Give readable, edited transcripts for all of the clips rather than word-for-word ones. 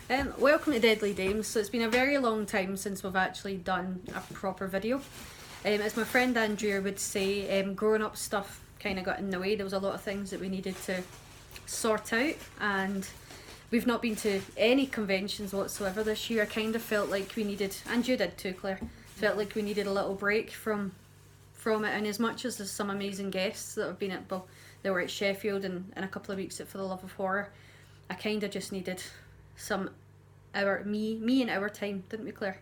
Welcome to Deadly Dames. So it's been a very long time since we've actually done a proper video. As my friend Andrea would say, growing up stuff kind of got in the way. There was a lot of things that we needed to sort out, and we've not been to any conventions whatsoever this year. I kind of felt like we needed, and you did too, Claire, felt like we needed a little break from it. And as much as there's some amazing guests that have been at, well, they were at Sheffield and in a couple of weeks at For the Love of Horror, I kind of just needed some me and our time, didn't we, Claire?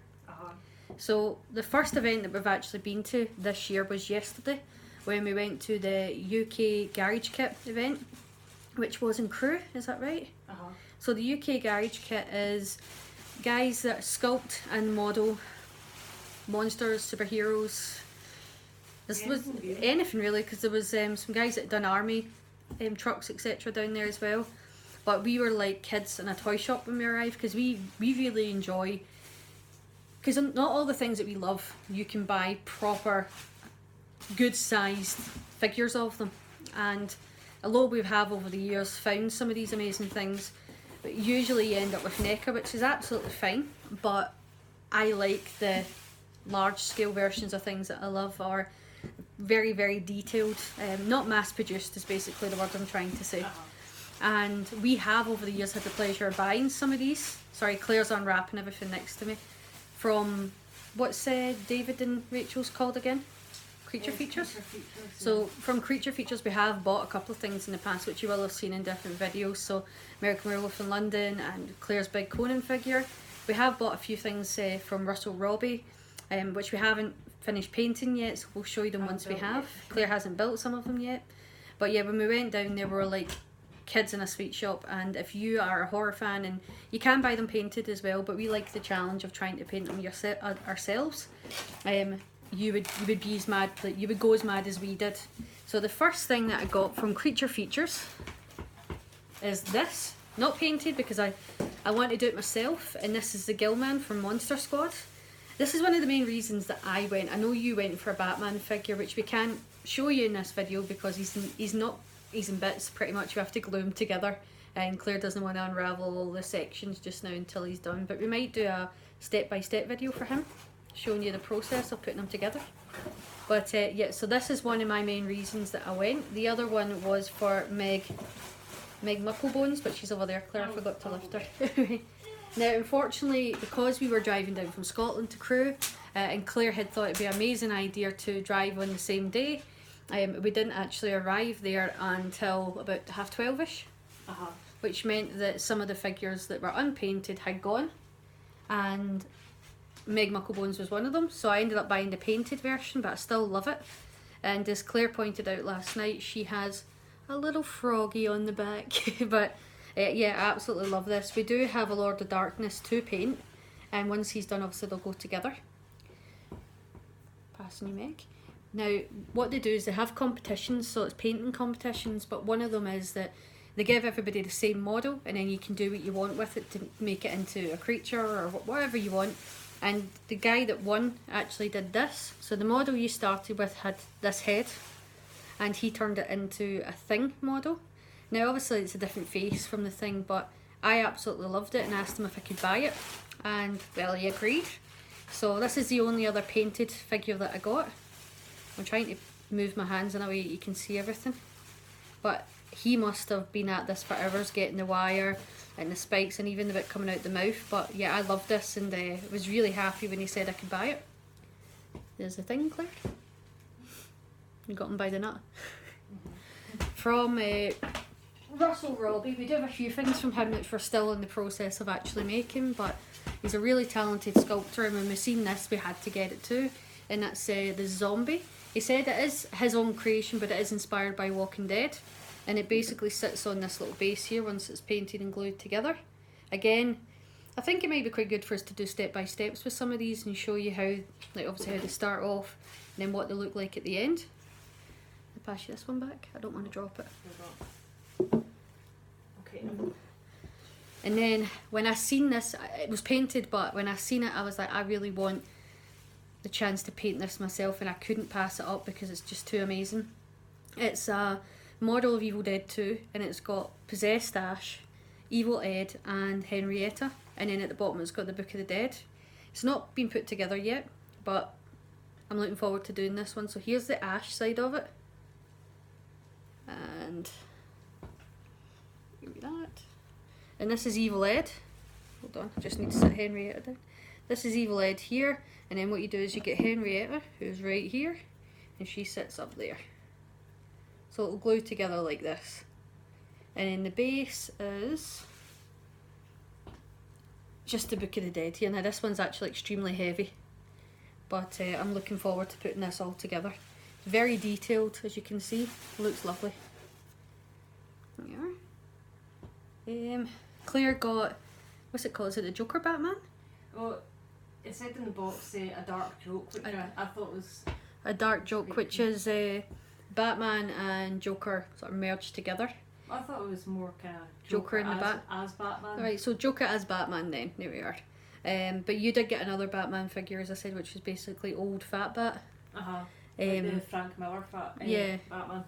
So the first event that we've actually been to this year was yesterday, when we went to the UKGK event, which was in Crewe, is that right? So the UKGK is guys that sculpt and model monsters, superheroes, this was anything really, because there was some guys that had done army trucks etc down there as well. But we were like kids in a toy shop when we arrived, because we really enjoy, because not all the things that we love you can buy proper good sized figures of them. And although we have over the years found some of these amazing things, but usually you end up with NECA, which is absolutely fine, but I like the large scale versions of things that I love are very, very detailed, not mass produced is basically the word I'm trying to say. And we have over the years had the pleasure of buying some of these. Sorry, Claire's unwrapping everything next to me. From, what's David and Rachel's called again? Creature Features? So from Creature Features we have bought a couple of things in the past, which you will have seen in different videos. So American Werewolf in London and Claire's big Conan figure. We have bought a few things from Russell Robbie, which we haven't finished painting yet, so we'll show you them once we have. Claire hasn't built some of them yet. But yeah, when we went down there we were like kids in a sweet shop, and if you are a horror fan, and you can buy them painted as well, but we like the challenge of trying to paint them ourselves. You would be as mad, like you would go as mad as we did. So the first thing that I got from Creature Features is this, not painted because I want to do it myself, and this is the Gillman from Monster Squad. This is one of the main reasons that I went. I know you went for a Batman figure, which we can't show you in this video because he's in bits pretty much. We have to glue him together, and Claire doesn't want to unravel all the sections just now until he's done, but we might do a step-by-step video for him showing you the process of putting them together. But yeah, so this is one of my main reasons that I went. The other one was for Meg Mucklebones, but she's over there, Claire. I forgot to lift her. Now unfortunately, because we were driving down from Scotland to Crewe, and Claire had thought it'd be an amazing idea to drive on the same day, we didn't actually arrive there until about 12:30ish, which meant that some of the figures that were unpainted had gone, and Meg Mucklebones was one of them, so I ended up buying the painted version, but I still love it. And as Claire pointed out last night, she has a little froggy on the back. But yeah, I absolutely love this. We do have a Lord of Darkness to paint, and once he's done obviously they'll go together. Passing you, Meg. Now what they do is they have competitions, so it's painting competitions, but one of them is that they give everybody the same model, and then you can do what you want with it to make it into a creature or whatever you want. And the guy that won actually did this. So the model you started with had this head, and he turned it into a Thing model. Now obviously it's a different face from the Thing, but I absolutely loved it and asked him if I could buy it, and well, he agreed. So this is the only other painted figure that I got. I'm trying to move my hands in a way you can see everything, but he must have been at this for hours getting the wire and the spikes and even the bit coming out the mouth. But yeah, I love this, and was really happy when he said I could buy it. There's the Thing, Claire. You got him by the nut. From Russell Robbie, we do have a few things from him which we're still in the process of actually making, but he's a really talented sculptor, and when we seen this we had to get it too, and that's the zombie. He said it is his own creation, but it is inspired by Walking Dead, and it basically sits on this little base here once it's painted and glued together. Again, I think it might be quite good for us to do step-by-steps with some of these and show you how, like obviously how they start off and then what they look like at the end. I'll pass you this one back, I don't want to drop it. Okay. And then when I seen this, it was painted, but when I seen it I was like, I really want the chance to paint this myself, and I couldn't pass it up because it's just too amazing. It's a model of Evil Dead 2, and it's got possessed Ash, Evil Ed and Henrietta, and then at the bottom it's got the Book of the Dead. It's not been put together yet, but I'm looking forward to doing this one. So here's the Ash side of it, and give me that. And this is Evil Ed. Hold on, I just need to sit Henrietta down. This is Evil Ed here, and then what you do is you get Henrietta, who's right here, and she sits up there. So it'll glue together like this. And then the base is just the Book of the Dead here. Now this one's actually extremely heavy, but I'm looking forward to putting this all together. Very detailed, as you can see. Looks lovely. There we are. Claire got, what's it called? Is it the Joker Batman? Oh, it said in the box a dark joke, which I thought was... A dark joke, which is Batman and Joker sort of merged together. I thought it was more kind of Joker in the as Batman. Right, so Joker as Batman then, there we are. But you did get another Batman figure, as I said, which is basically old Fat Bat. Like the Frank Miller Batman.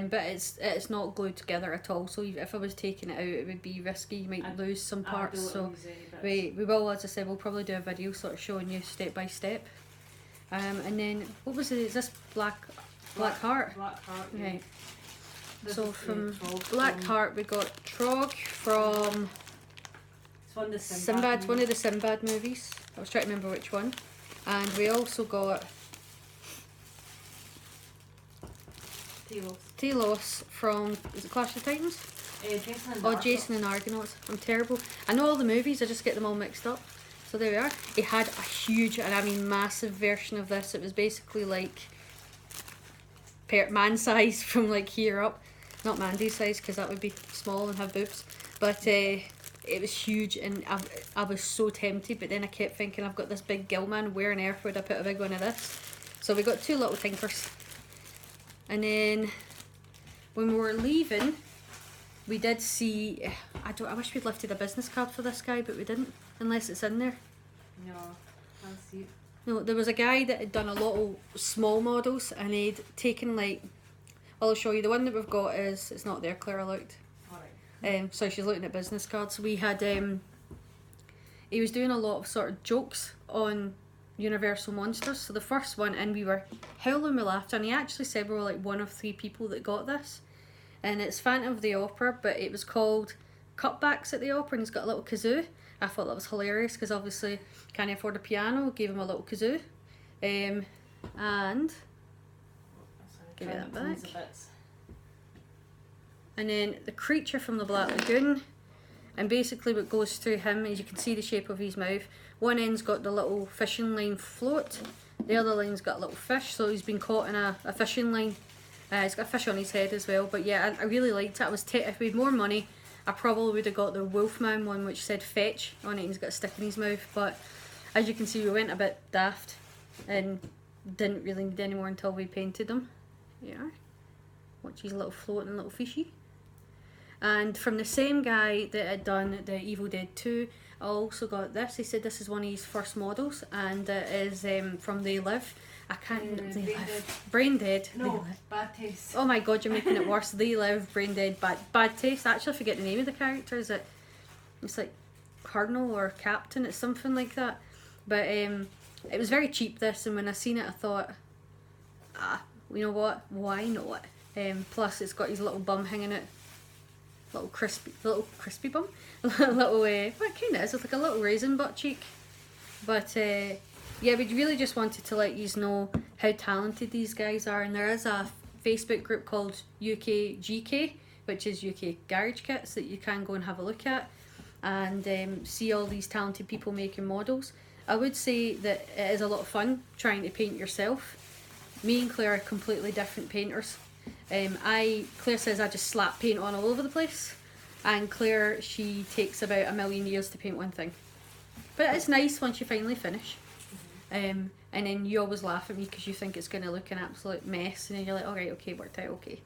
But it's not glued together at all, so if I was taking it out it would be risky, you might lose some parts, so we will, as I said, we'll probably do a video sort of showing you step by step. And then, what was it, is this Black Heart? Black Heart, yeah. Right. This so from Black Heart we got Trog from one of the Sinbad movies. I was trying to remember which one. And we also got Talos from, is it Clash of the Titans? Jason and Argonauts. I'm terrible. I know all the movies, I just get them all mixed up. So there we are. He had a huge, and I mean massive version of this. It was basically like man size from like here up. Not Mandy's size, because that would be small and have boobs. But it was huge, and I was so tempted, but then I kept thinking, I've got this big gill man, where on earth would I put a big one of this? So we got two little tinkers. And then when we were leaving, we did see, I wish we'd lifted a business card for this guy, but we didn't, unless it's in there. No, can't see it. No, there was a guy that had done a lot of small models, and he'd taken like, well, I'll show you, the one that we've got is, it's not there, Claire, I looked. Alright. So she's looking at business cards. We had, he was doing a lot of sort of jokes on Universal Monsters. So the first one, and we were howling with laughter, and he actually said we were like one of 3 people that got this. And it's Phantom of the Opera, but it was called Cutbacks at the Opera, and he's got a little kazoo. I thought that was hilarious, because obviously can't afford a piano, gave him a little kazoo. And give it that back. And then the creature from the Black Lagoon, and basically what goes through him is, you can see the shape of his mouth. One end's got the little fishing line float, the other line's got a little fish, so he's been caught in a fishing line. He's got a fish on his head as well, but yeah, I really liked it. If we had more money, I probably would have got the Wolfman one, which said fetch on it, and he's got a stick in his mouth. But as you can see, we went a bit daft and didn't really need any more until we painted them. Yeah, watch his little floating little fishy. And from the same guy that had done the Evil Dead 2, I also got this. He said this is one of his first models, and it is from They Live. I can't even, They Live. Brain Dead. No, Bad Taste. Oh my god, you're making it worse. They Live, Brain Dead, Bad Taste. I actually forget the name of the character. It's like Colonel or Captain, it's something like that. But it was very cheap, this, and when I seen it I thought, you know what, why not? Plus it's got his little bum hanging out. Little crispy bum. Little, well, it kind of is, it's like a little raisin butt cheek. But yeah, we really just wanted to let you know how talented these guys are, and there is a Facebook group called UKGK, which is UK Garage Kits, that you can go and have a look at and see all these talented people making models. I would say that it is a lot of fun trying to paint yourself. Me and Claire are completely different painters. Claire says I just slap paint on all over the place, and Claire, she takes about 1,000,000 years to paint one thing. But it's nice once you finally finish. And then you always laugh at me because you think it's going to look an absolute mess, and then you're like, alright, okay, worked out okay.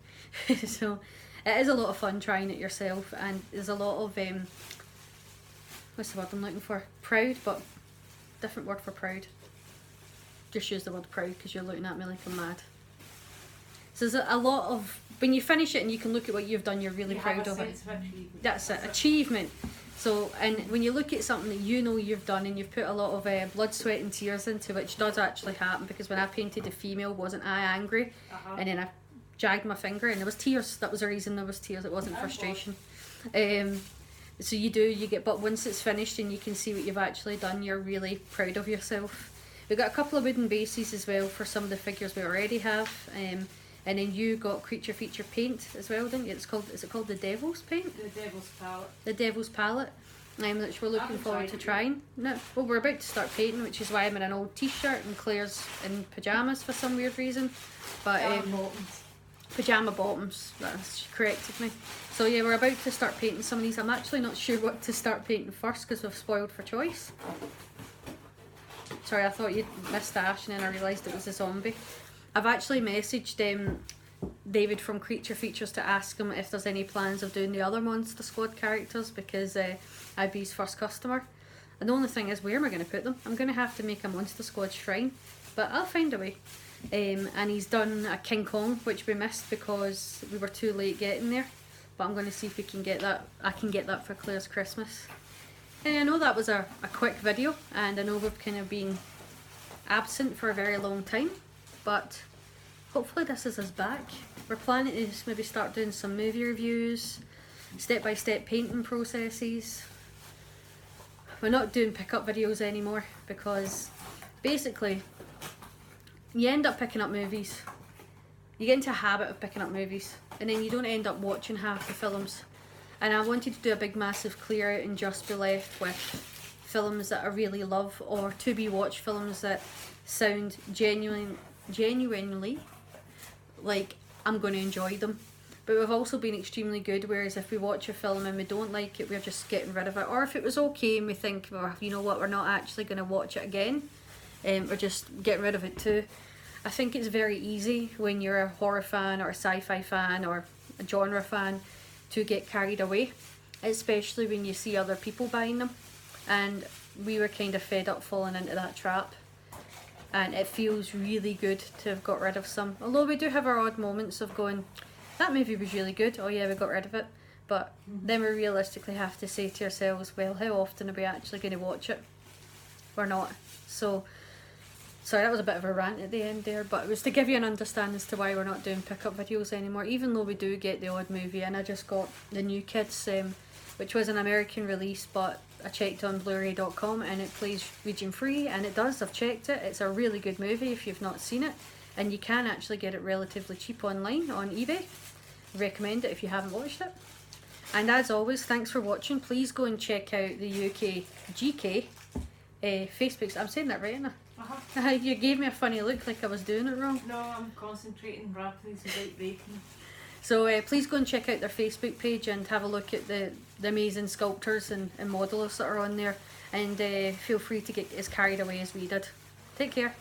So it is a lot of fun trying it yourself, and there's a lot of, what's the word I'm looking for? Proud, but different word for proud. Just use the word proud because you're looking at me like I'm mad. So there's a lot of, when you finish it and you can look at what you've done, you're really proud of it. That's it, achievement. So, and when you look at something that you know you've done and you've put a lot of blood, sweat and tears into, which does actually happen, because when I painted the female, wasn't I angry? And then I jagged my finger and there was tears. That was the reason there was tears, it wasn't frustration. So you get, but once it's finished and you can see what you've actually done, you're really proud of yourself. We've got a couple of wooden bases as well for some of the figures we already have. And then you got creature feature paint as well, didn't you? Is it called the Devil's paint? The Devil's Palette. The Devil's Palette, which we're looking forward to trying. No, well, we're about to start painting, which is why I'm in an old t-shirt and Claire's in pyjamas for some weird reason. But pyjama bottoms, she corrected me. So yeah, we're about to start painting some of these. I'm actually not sure what to start painting first because we've spoiled for choice. Sorry, I thought you'd missed Ash and then I realised it was a zombie. I've actually messaged David from Creature Features to ask him if there's any plans of doing the other Monster Squad characters, because I'd be his first customer. And the only thing is, where am I going to put them? I'm going to have to make a Monster Squad shrine, but I'll find a way. And he's done a King Kong, which we missed because we were too late getting there. But I'm going to see if we can get that. I can get that for Claire's Christmas. And I know that was a quick video, and I know we've kind of been absent for a very long time, but hopefully this is us back. We're planning to just maybe start doing some movie reviews, step-by-step painting processes. We're not doing pick-up videos anymore because basically you end up picking up movies. You get into a habit of picking up movies and then you don't end up watching half the films. And I wanted to do a big massive clear out and just be left with films that I really love, or to be watched films that sound genuinely like I'm going to enjoy them. But we've also been extremely good, whereas if we watch a film and we don't like it, we're just getting rid of it. Or if it was okay and we think, well, you know what, we're not actually going to watch it again, we're just getting rid of it too. I think it's very easy when you're a horror fan or a sci-fi fan or a genre fan to get carried away, especially when you see other people buying them. And we were kind of fed up falling into that trap. And it feels really good to have got rid of some. Although we do have our odd moments of going, that movie was really good, oh yeah, we got rid of it. But then we realistically have to say to ourselves, well, how often are we actually going to watch it? We're not. So, sorry, that was a bit of a rant at the end there, but it was to give you an understanding as to why we're not doing pick-up videos anymore, even though we do get the odd movie. And I just got the New Kids, which was an American release, but I checked on Blu-ray.com and it plays region free, and it does. I've checked it. It's a really good movie if you've not seen it, and you can actually get it relatively cheap online on eBay. Recommend it if you haven't watched it. And as always, thanks for watching. Please go and check out the UKGK Facebook. I'm saying that right, isn't I? You gave me a funny look like I was doing it wrong. No, I'm concentrating rapidly without breaking. So please go and check out their Facebook page and have a look at the amazing sculptors and modellers that are on there, and feel free to get as carried away as we did. Take care.